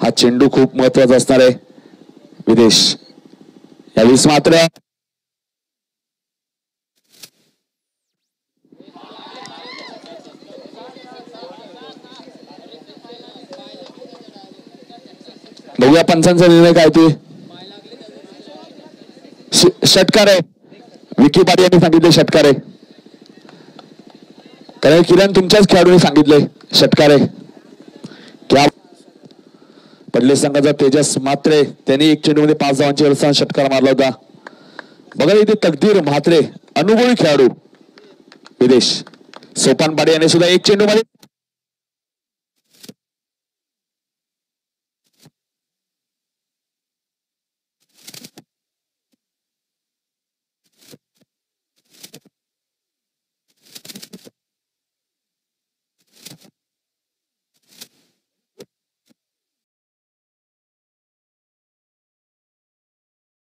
हा चेंडू खूप महत्वाचा असणार आहे. विदेश यावेळेस मात्र बघूया पंचांचा निर्णय काय ते. षटकार आहे. विकी पाटील यांनी सांगितले षटकार आहे. कारण किरण तुमच्याच खेळाडूंनी सांगितले षटकार आहे. क्या पडले संघाचा तेजस म्हात्रे त्यांनी एक चेंडूमध्ये 5 धावांची अडचण षटकार मारला होता. बघा इथे तकदीर म्हात्रे अनुभवी खेळाडू. विदेश सोपान पाडे यांनी सुद्धा एक चेंडूमध्ये